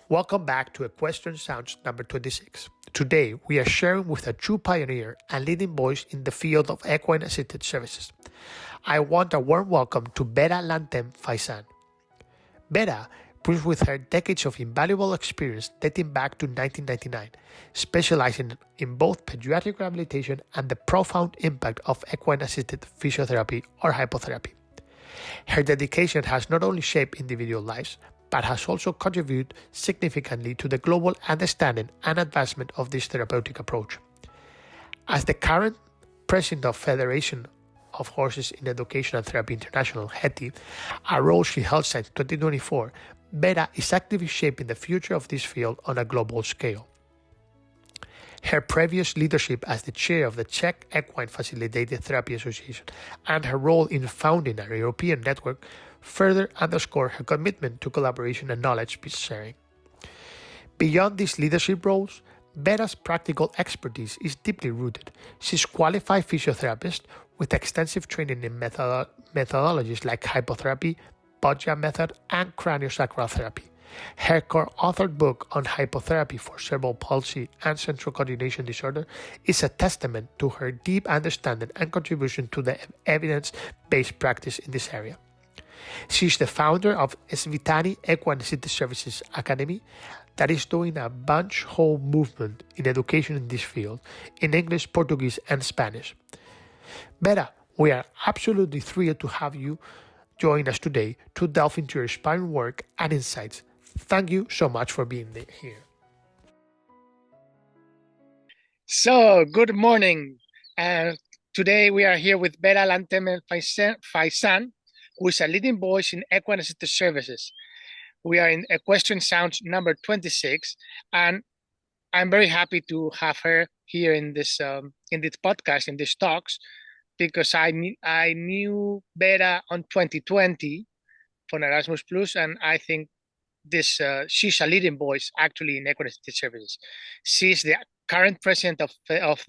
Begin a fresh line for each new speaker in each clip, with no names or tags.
Welcome back to Equestrian Sounds number 26. Today, we are sharing with a true pioneer and leading voice in the field of equine-assisted services. I want a warm welcome to Vera Lantelme-Faisan. Vera brings with her decades of invaluable experience dating back to 1999, specializing in both pediatric rehabilitation and the profound impact of equine-assisted physiotherapy or hippotherapy. Her dedication has not only shaped individual lives, but has also contributed significantly to the global understanding and advancement of this therapeutic approach. As the current president of Federation of Horses in Education and Therapy International, HETI, a role she held since 2024, Vera is actively shaping the future of this field on a global scale. Her previous leadership as the chair of the Czech Equine Facilitated Therapy Association and her role in founding a European network further underscore her commitment to collaboration and knowledge sharing. Beyond these leadership roles, Vera's practical expertise is deeply rooted. She's a qualified physiotherapist with extensive training in methodologies like hippotherapy, Bodja method, and craniosacral therapy. Her co-authored book on hippotherapy for cerebral palsy and central coordination disorder is a testament to her deep understanding and contribution to the evidence-based practice in this area. She is the founder of Svitani Equine-Assisted Services Academy that is doing a bunch-hole movement in education in this field in English, Portuguese, and Spanish. Vera, we are absolutely thrilled to have you join us today to delve into your inspiring work and insights. Thank you so much for being here.
So, good morning. Today we are here with Vera Lantelme-Faisan, who is a leading voice in equine-assisted services. We are in Equestrian Sounds number 26, and I'm very happy to have her here in this podcast, in these talks, because I knew Vera on 2020 from Erasmus Plus, and I think she's a leading voice actually in equine-assisted services. She's the current president of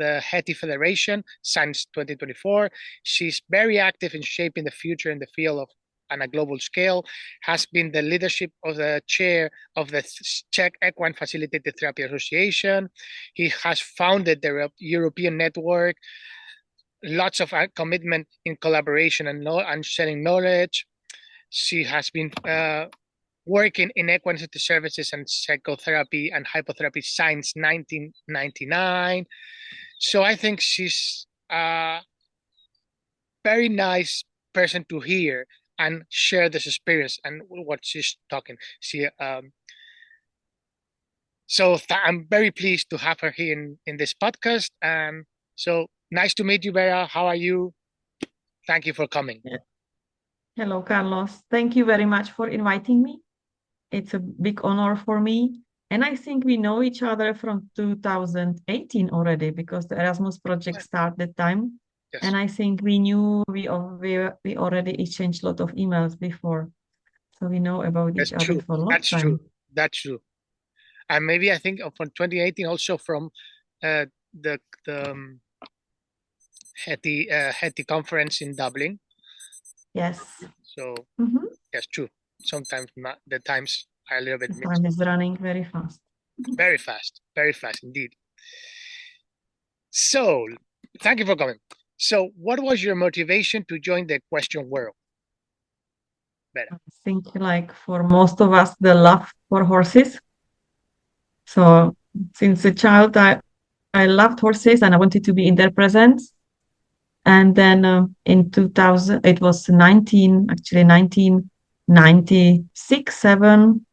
the HETI Federation since 2024. She's very active in shaping the future in the field of on a global scale, has been the leadership of the chair of the Czech Equine Facilitated Therapy Association. He has founded the European network, lots of commitment in collaboration and sharing knowledge. She has been working in equine-assisted services and psychotherapy and hippotherapy since 1999. So I think she's a very nice person to hear and share this experience and what she's talking. I'm very pleased to have her here in this podcast. So nice to meet you, Vera. How are you? Thank you for coming.
Hello, Carlos. Thank you very much for inviting me. It's a big honor for me. And I think we know each other from 2018 already, because the Erasmus project started that time. Yes. And I think we already exchanged a lot of emails before. So we know about each other for a long time.
That's true. And maybe I think from 2018 also from the HETI conference in Dublin.
Yes.
So yes, true. Sometimes the times are a little bit mixed.
Time is running very fast.
Very fast indeed. So thank you for coming. So what was your motivation to join the equestrian world? Better.
I think like for most of us, the love for horses. So since a child, I loved horses and I wanted to be in their presence. And then in 2000, it was 1996, 7,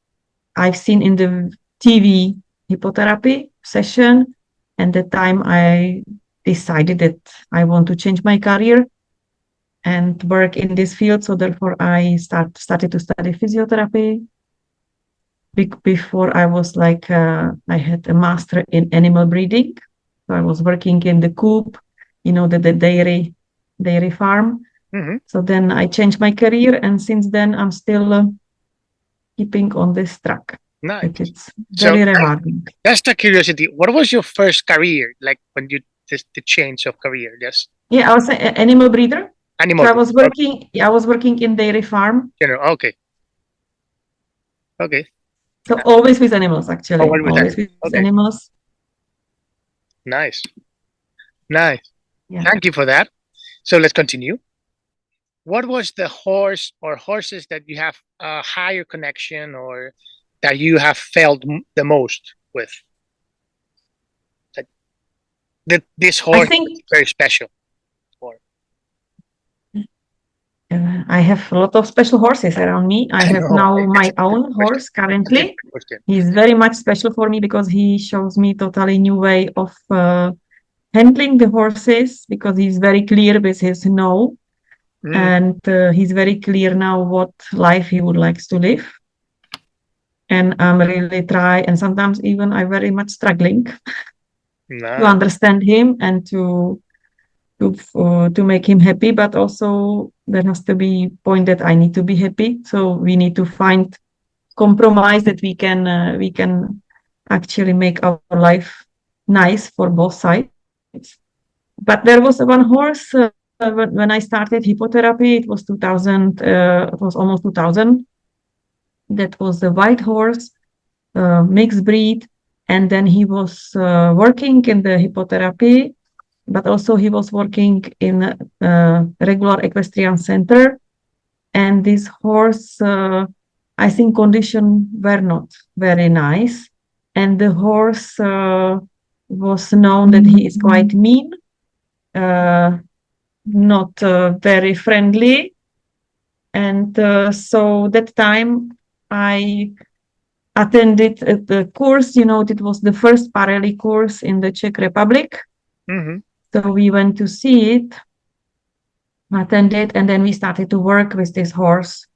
I've seen in the TV Hippotherapy session. And the time I decided that I want to change my career and work in this field. So therefore I started to study physiotherapy. Before I was like, I had a master in animal breeding. So I was working in the coop, the dairy farm.
Mm-hmm.
So then I changed my career, and since then I'm still keeping on this track.
Nice.
It's very rewarding.
Just a curiosity, what was your first career, like when you did the change of career? Yes.
Yeah, I was an animal breeder.
Animal.
So I was working in dairy farm.
Okay.
So always with animals, actually.
Always with
Always
animals.
with
Okay.
animals.
Nice. Nice.
Yeah.
Thank you for that. So let's continue. What was the horse or horses that you have a higher connection or that you have felt the most with? That this
I
horse
think
is very special. Or
I have a lot of special horses around me. I
I
have
know
now
it's
my
a
own
good question.
horse currently.
Good question.
He's very much special for me because he shows me totally new way of handling the horses, because he's very clear with his no, and he's very clear now what life he would like to live. And I'm really try, and sometimes even I'm very much struggling to understand him and to make him happy, but also there has to be point that I need to be happy. So we need to find compromise that we can actually make our life nice for both sides. But there was one horse when I started hippotherapy. It was 2000. It was almost 2000. That was the white horse, mixed breed, and then he was working in the hippotherapy, but also he was working in a regular equestrian center. And this horse, I think condition were not very nice. And the horse was known that he is quite mean, not very friendly. And so that time I attended the course, it was the first parallel course in the Czech Republic. So we went to see it, attended, and then we started to work with this horse,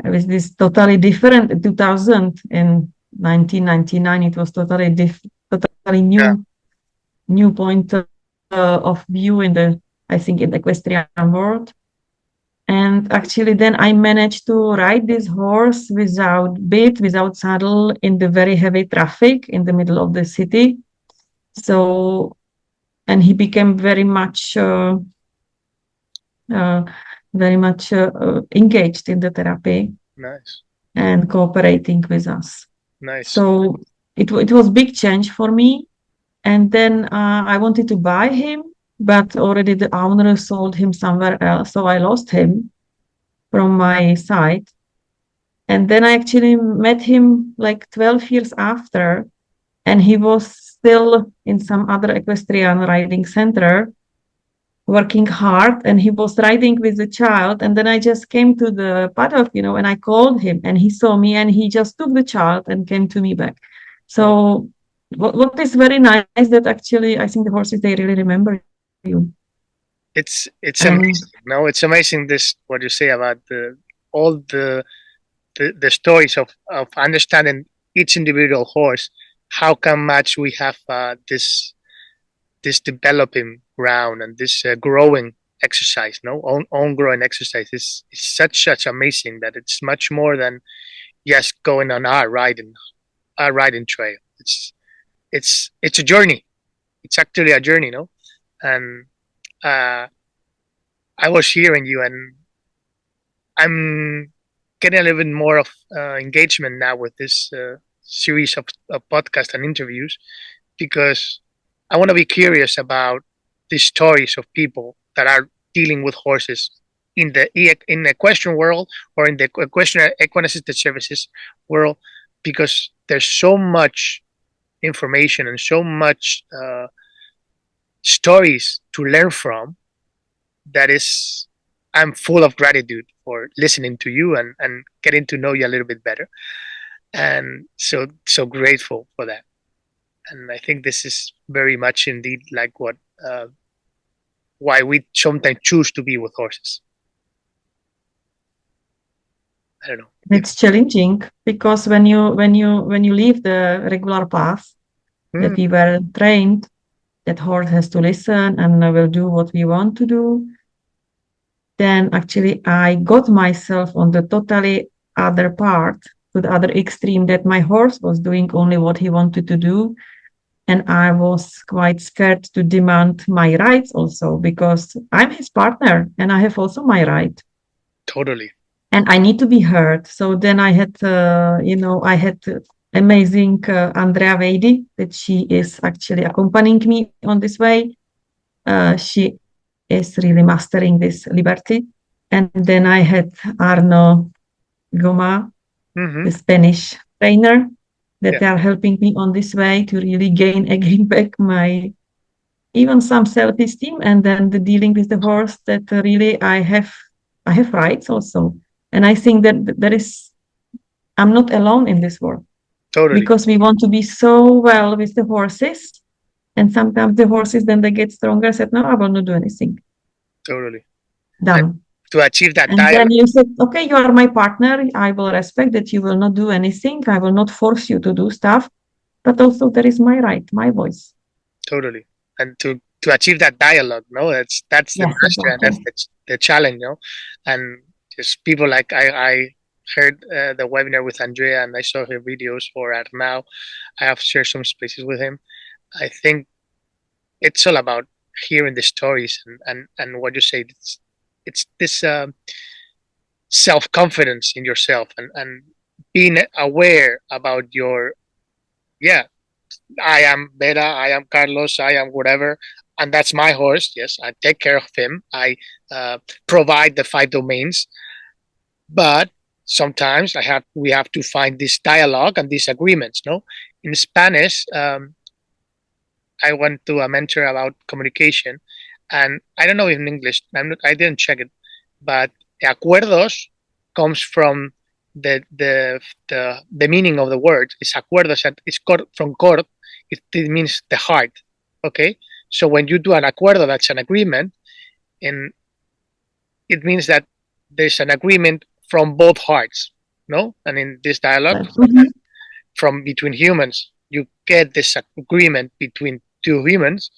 with this totally different 2000. In 1999 it was totally new point of view in the, I think, in the equestrian world. And actually then I managed to ride this horse without bit, without saddle, in the very heavy traffic in the middle of the city. So, and he became very much engaged in the therapy.
Nice.
And cooperating with us.
Nice.
So it was big change for me. And then I wanted to buy him, but already the owner sold him somewhere else. So I lost him from my side. And then I actually met him like 12 years after, and he was still in some other equestrian riding center, working hard, and he was riding with the child. And then I just came to the paddock, and I called him, and he saw me, and he just took the child and came to me back. So what is very nice that actually I think the horses, they really remember you.
It's amazing. No, it's amazing this what you say about all the stories of understanding each individual horse. How come much we have this developing ground and this growing exercise, own growing exercise is such amazing that it's much more than just going on our riding trail. It's a journey. It's actually a journey, and I was hearing you, and I'm getting a little bit more of engagement now with this series of podcasts and interviews, because I want to be curious about the stories of people that are dealing with horses in the equestrian world or in the equine-assisted services world, because there's so much information and so much stories to learn from, that is, I'm full of gratitude for listening to you and getting to know you a little bit better, and so grateful for that. And I think this is very much indeed like what why we sometimes choose to be with horses. I don't know.
It's challenging because when you leave the regular path that we were trained, that horse has to listen and will do what we want to do, then actually I got myself on the totally other part, to the other extreme, that my horse was doing only what he wanted to do. And I was quite scared to demand my rights also, because I'm his partner and I have also my right.
Totally.
and I need to be heard. So then I had, I had amazing Andrea Veidi, that she is actually accompanying me on this way. She is really mastering this liberty. And then I had Arno Goma, the Spanish trainer, that are helping me on this way to really gain back my even some self-esteem, and then the dealing with the horse, that really I have rights also. And I think that I'm not alone in this world.
Totally.
Because we want to be so well with the horses, and sometimes the horses, then they get stronger, said, no, I will not do anything.
Totally.
Done.
To achieve that
and
dialogue.
Then you said, okay, you are my partner. I will respect that you will not do anything. I will not force you to do stuff. But also there is my right, my voice.
Totally. And to achieve that dialogue, no, that's the
Yes,
mastery, and that's the challenge, no. And just people like I heard the webinar with Andrea, and I saw her videos for Arnau. I have shared some spaces with him. I think it's all about hearing the stories and what you say. It's this self-confidence in yourself, and being aware about your, I am Vera, I am Carlos, I am whatever, and that's my horse. Yes, I take care of him. I provide the 5 domains, but sometimes we have to find this dialogue and these agreements. No, in Spanish, I went to a mentor about communication, and I don't know if in English. I didn't check it, but acuerdos comes from the meaning of the word. It's acuerdos. It's from cor. It means the heart. Okay, so when you do an acuerdo, that's an agreement, and it means that there's an agreement from both hearts. No, and in this dialogue, from between humans, you get this agreement between 2 humans.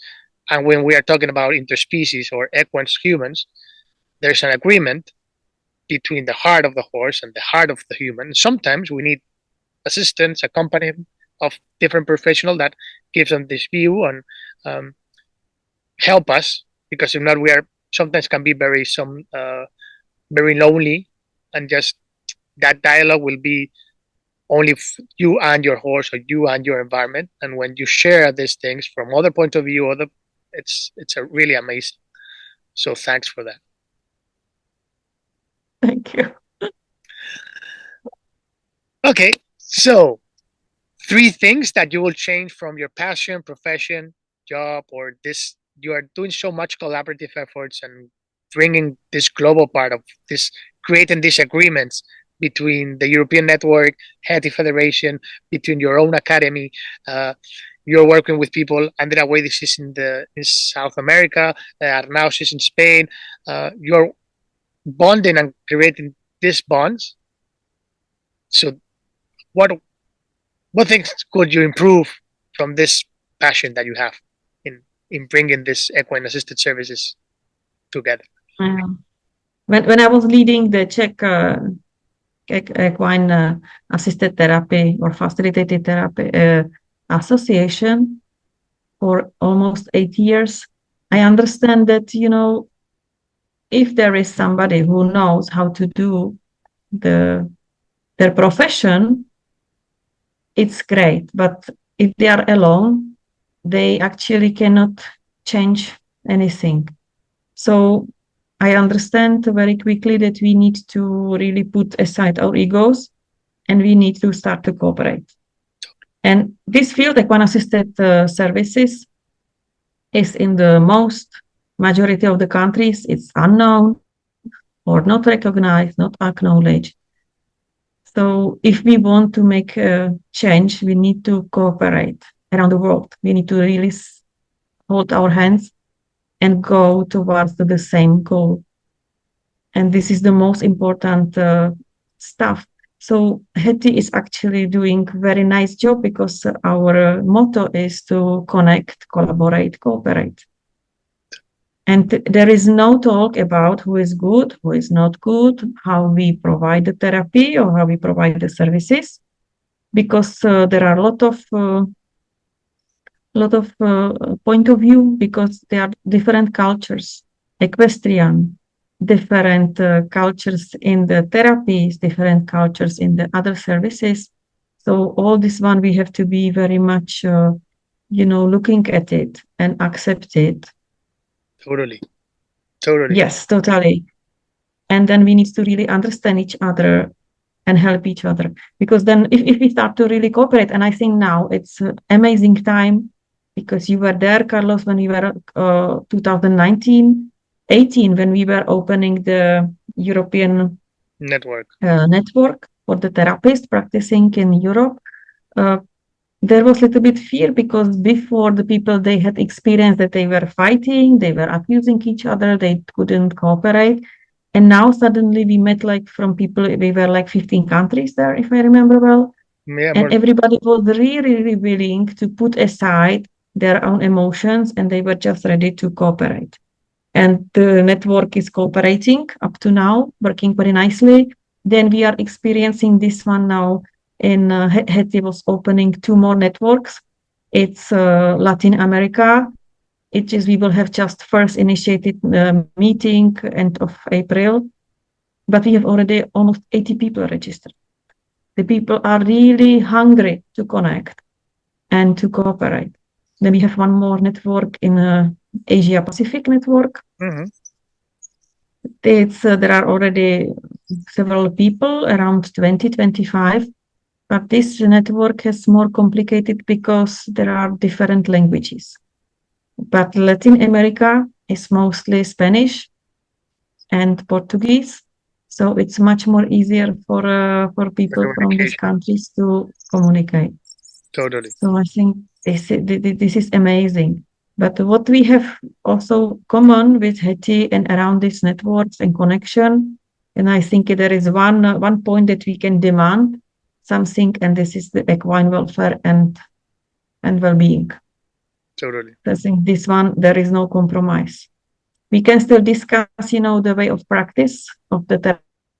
And when we are talking about interspecies or equine humans, there's an agreement between the heart of the horse and the heart of the human. Sometimes we need assistance, accompaniment of different professional that gives them this view and help us, because if not, we are sometimes can be very lonely, and just that dialogue will be only you and your horse, or you and your environment. And when you share these things from other point of view, it's a really amazing. So thanks for that.
Thank you.
Okay, so 3 things that you will change from your passion, profession, job, or this. You are doing so much collaborative efforts and bringing this global part of this, creating these agreements between the European network, HETI Federation, between your own academy. You're working with people. Andrea Wadis is in South America. Arnau is in Spain. You're bonding and creating these bonds. So, what things could you improve from this passion that you have in bringing this equine-assisted services together?
When I was leading the Czech equine assisted therapy or facilitated therapy association for almost 8 years, I understand that, if there is somebody who knows how to do their profession, it's great. But if they are alone, they actually cannot change anything. So I understand very quickly that we need to really put aside our egos, and we need to start to cooperate. And this field, equine-assisted services, is in the most majority of the countries, it's unknown or not recognized, not acknowledged. So if we want to make a change, we need to cooperate around the world. We need to really hold our hands and go towards the same goal. And this is the most important stuff. So HETI is actually doing a very nice job, because our motto is to connect, collaborate, cooperate. And there is no talk about who is good, who is not good, how we provide the therapy or how we provide the services, because there are a lot of point of view, because there are different cultures. Equestrian, different cultures in the therapies, different cultures in the other services. So all this one, we have to be very much, looking at it and accept it.
Totally.
Yes, totally. And then we need to really understand each other and help each other. Because then if we start to really cooperate, and I think now it's an amazing time, because you were there, Carlos, when we were 2019, 18, when we were opening the European
network
for the therapists practicing in Europe. There was a little bit fear, because before the people, they had experienced that they were fighting, they were accusing each other, they couldn't cooperate. And now suddenly we met from people, we were 15 countries there, if I remember well.
Yeah,
and everybody was really, really willing to put aside their own emotions, and they were just ready to cooperate. And the network is cooperating up to now, working very nicely. Then we are experiencing this one now in HETI was opening 2 more networks. It's Latin America. We will have just first initiated meeting end of April, but we have already almost 80 people registered. The people are really hungry to connect and to cooperate. Then we have one more network in Asia Pacific network.
Mm-hmm.
There are already several people, around 20, 25, but this network is more complicated because there are different languages. But Latin America is mostly Spanish and Portuguese, so it's much more easier for people from these countries to communicate.
Totally.
So I think this is amazing. But what we have also common with HETI and around these networks and connection, and I think there is one point that we can demand something, and this is the equine welfare and well-being.
Totally.
I think this one, there is no compromise. We can still discuss, the way of practice of the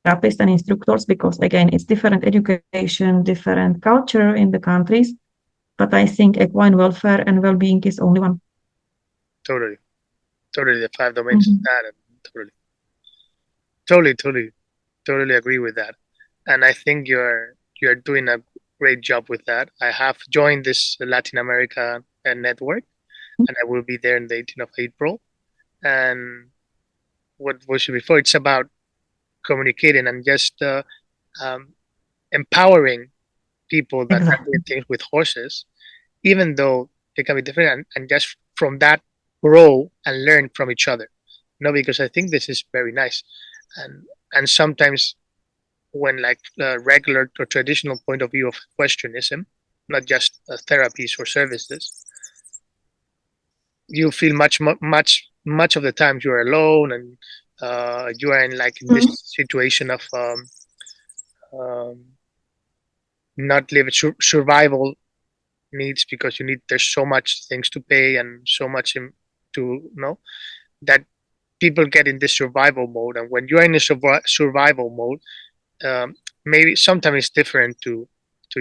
therapists and instructors, because again, it's different education, different culture in the countries. But I think equine welfare and well-being is only one.
Totally. The 5 domains of that. Totally agree with that. And I think you're doing a great job with that. I have joined this Latin America network, and I will be there on the 18th of April. And what was before, it's about communicating and just empowering people that are doing things with horses, even though they can be different, and just from that grow and learn from each other. Because I think this is very nice. And sometimes when regular or traditional point of view of questionism, not just therapies or services, you feel much of the time you're alone, and you are in this situation of not live survival needs, because there's so much things to pay and so much to know that people get in this survival mode. And when you're in a survival mode, maybe sometimes it's different to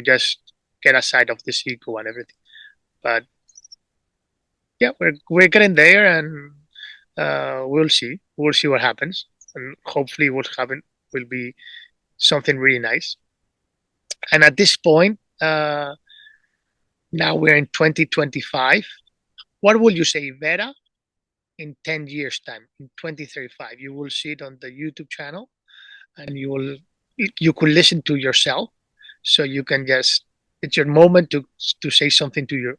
just get aside of this ego and everything. But yeah, we're getting there, and we'll see what happens, and hopefully what happens will be something really nice. And at this point, now we're in 2025. What will you say, Vera, in 10 years time, in 2035? You will see it on the YouTube channel, and you could listen to yourself, so you can it's your moment to say something to your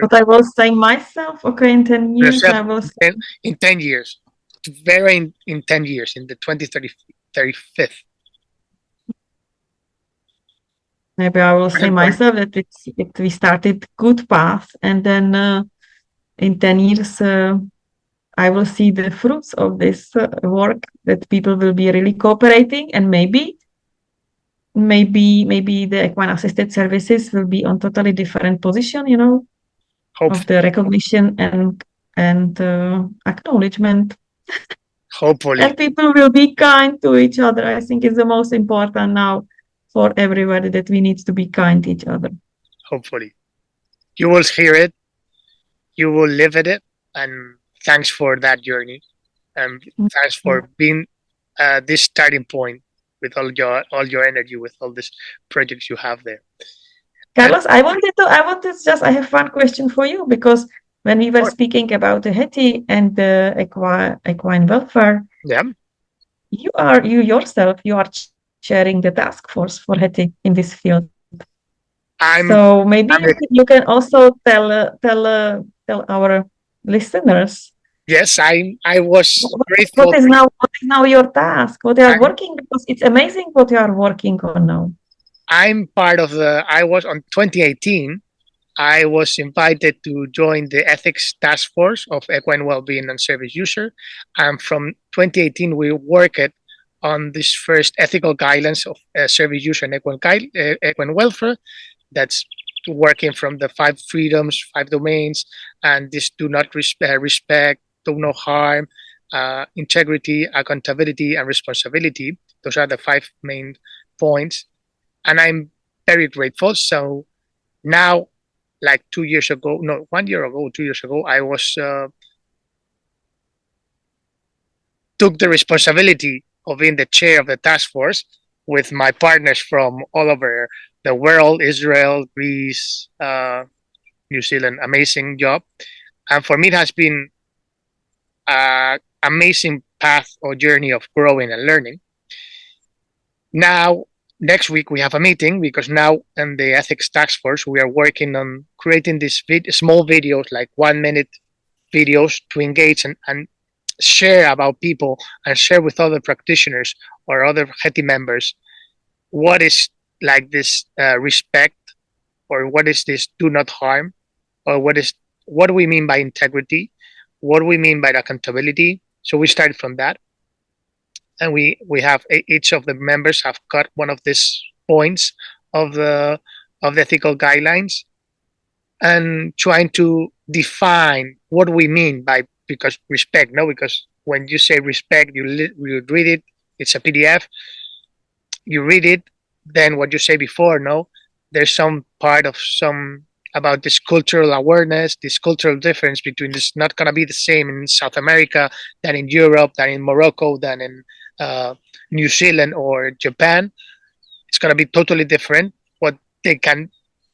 But I will say myself, okay, in 10 years, I will say...
In 10 years, Vera in 10 years, in the 2035.
Maybe I will say myself that we started good path, and then in 10 years, I will see the fruits of this work, that people will be really cooperating, and maybe the equine-assisted services will be on totally different position, of the recognition and acknowledgement.
Hopefully.
And people will be kind to each other. I think it's the most important now for everybody, that we need to be kind to each other.
Hopefully. You will hear it. You will live at it. And thanks for that journey. And thanks for being this starting point with all your energy, with all these projects you have there.
Carlos, I have one question for you, because when we were speaking about the HETI and the equine welfare,
yeah,
you yourself, you are chairing the task force for HETI in this field. So maybe you can also tell our listeners.
Yes, I was grateful.
What is now your task? What you are working, because it's amazing what you are working on now.
I'm part of I was on 2018. I was invited to join the ethics task force of equine well-being and service user. And from 2018, we worked on this first ethical guidelines of service user and equine welfare. That's working from the 5 freedoms, 5 domains, and this do not respect, do no harm, integrity, accountability, and responsibility. Those are the 5 main points. And I'm very grateful. So now, like 2 years ago, no, 1 year ago, 2 years ago, I was took the responsibility of being the chair of the task force with my partners from all over the world, Israel, Greece, New Zealand. Amazing job. And for me, it has been an amazing path or journey of growing and learning. Now, next week, we have a meeting, because now in the ethics task force, we are working on creating these small videos, like 1 minute videos, to engage and share about people and share with other practitioners or other HETI members what is like this respect, or what is this do not harm, or what do we mean by integrity, what do we mean by accountability. So we started from that, and we have each of the members have got one of these points of the ethical guidelines, and trying to define what we mean by, because respect, no, because when you say respect, you read it, it's a PDF, you read it, then what you say before, no, there's some part of some about this cultural awareness, this cultural difference between this, not going to be the same in South America than in Europe, than in Morocco, than in New Zealand or Japan. It's going to be totally different what they can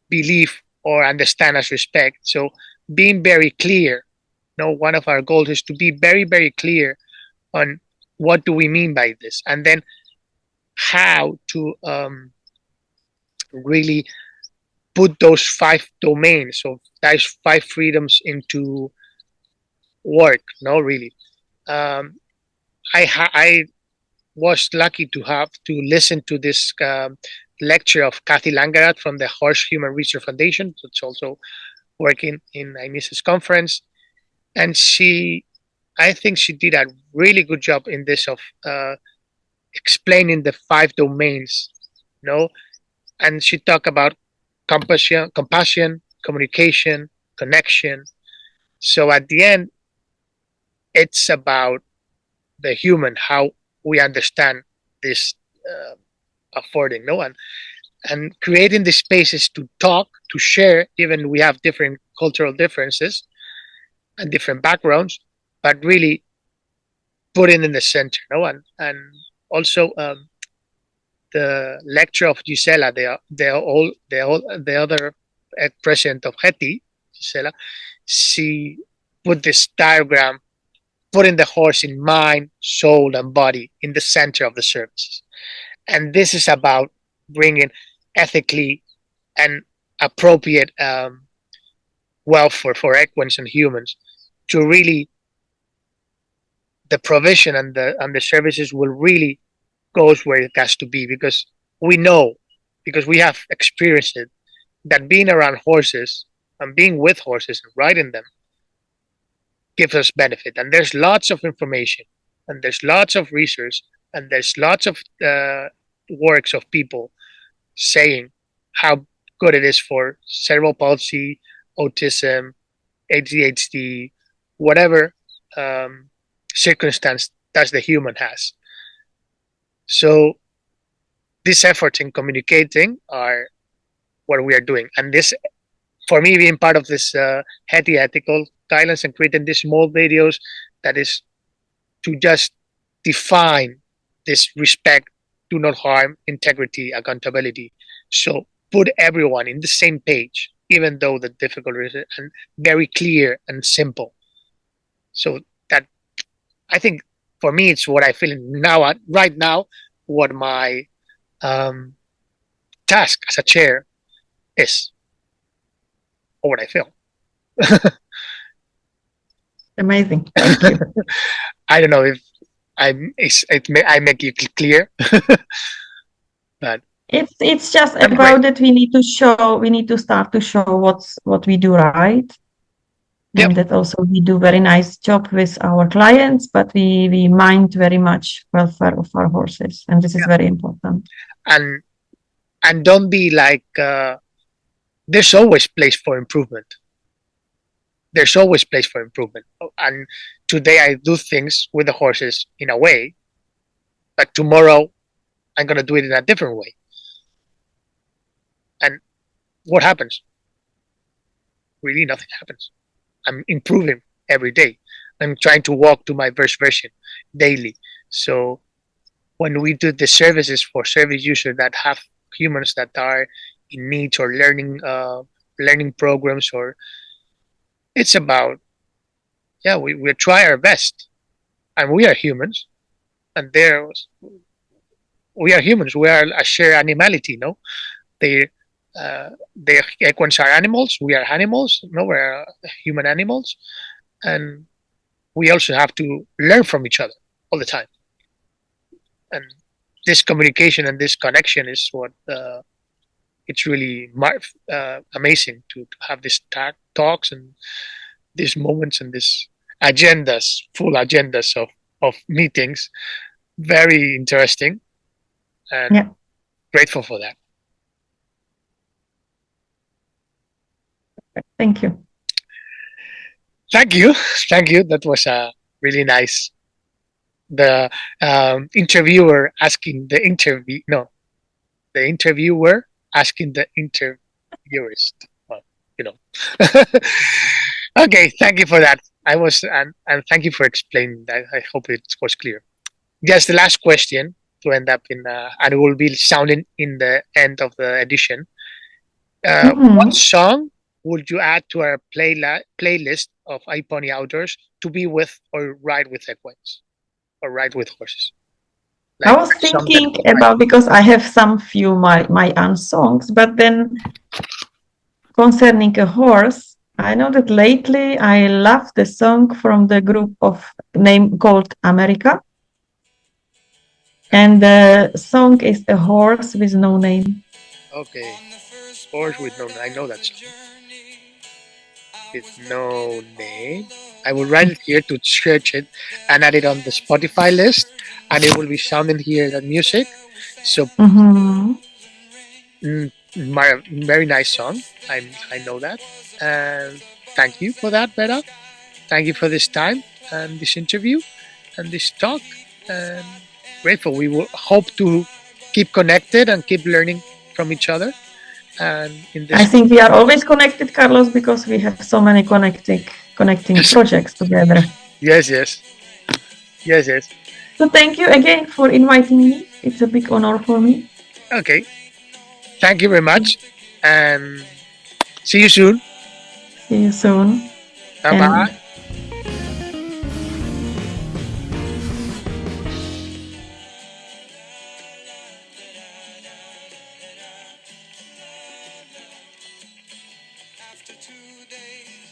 believe or understand as respect. So being very clear, one of our goals is to be very, very clear on what do we mean by this, and then how to really put those 5 domains of those 5 freedoms into work. No, really. I was lucky to have to listen to this lecture of Kathy Langerat from the Horse Human Research Foundation. It's also working in IMIS's conference, and I think she did a really good job in this of explaining the 5 domains, and she talked about compassion, communication, connection. So at the end, it's about the human, how we understand this affording, and creating the spaces to talk, to share, even we have different cultural differences and different backgrounds, but really putting in the center, and also the lecture of Gisela, the other president of HETI, Gisela, she put this diagram, putting the horse in mind, soul, and body in the center of the services. And this is about bringing ethically and appropriate welfare for equines and humans to really the provision and the services will really goes where it has to be, because we know, because we have experienced it, that being around horses and being with horses and riding them gives us benefit. And there's lots of information, and there's lots of research, and there's lots of works of people saying how good it is for cerebral palsy, autism, ADHD, whatever circumstance that the human has. So these efforts in communicating are what we are doing. And this, for me, being part of this HETI ethical guidelines and creating these small videos, that is to just define this respect, do not harm, integrity, accountability. So put everyone in the same page, even though the difficulty is and very clear and simple. So that, I think, for me, it's what I feel now, right now, what my task as a chair is, or what I feel.
Amazing. Thank you.
I don't know if I make it clear, but
It's just
I'm
about
great.
that we need to start to show what we do right.
Yep.
And that also we do very nice job with our clients, but we mind very much welfare of our horses. And this is
Yeah.
very important.
And don't be like there's always place for improvement. There's always place for improvement. And today I do things with the horses in a way, but tomorrow I'm gonna do it in a different way. And what happens? Really, nothing happens. I'm improving every day. I'm trying to walk to my best version daily. So when we do the services for service users that have humans that are in need or learning programs, or it's about, yeah, we try our best, and we are humans, and we are humans. We are a shared animality, no? They the equines are animals. We are animals. No, we're human animals, and we also have to learn from each other all the time. And this communication and this connection is what it's really amazing to have these talks and these moments and these agendas, full agendas of meetings. Very interesting, and
Yeah.
grateful for that.
Thank you.
Thank you. Thank you. That was really nice. The interviewer asking the interview, no, the interviewer asking the interviewers. Well, you know. Okay, thank you for that. And thank you for explaining that. I hope it was clear. Just the last question to end up in, and it will be sounding in the end of the edition. What song would you add to our playlist of iPony Outdoors to be with or ride with equines or ride with horses?
I
Like
was
a song that
thinking about, because I have some few my own songs, but then concerning a horse, I know that lately I love the song from the group of name called America. And the song is A Horse with No Name.
Okay, horse with no. I know that song. With no name. I will write it here to search it and add it on the Spotify list, and it will be sounding here the music. So my very nice song. I know that, and thank you for that, Vera. Thank you for this time and this interview and this talk. And grateful. We will hope to keep connected and keep learning from each other. And in
I
this,
think we are always connected, Carlos, because we have so many connecting
yes,
projects together.
yes, yes, yes, yes.
So thank you again for inviting me. It's a big honor for me.
Okay. Thank you very much, and see you soon.
See you soon.
Bye
And
bye. After 2 days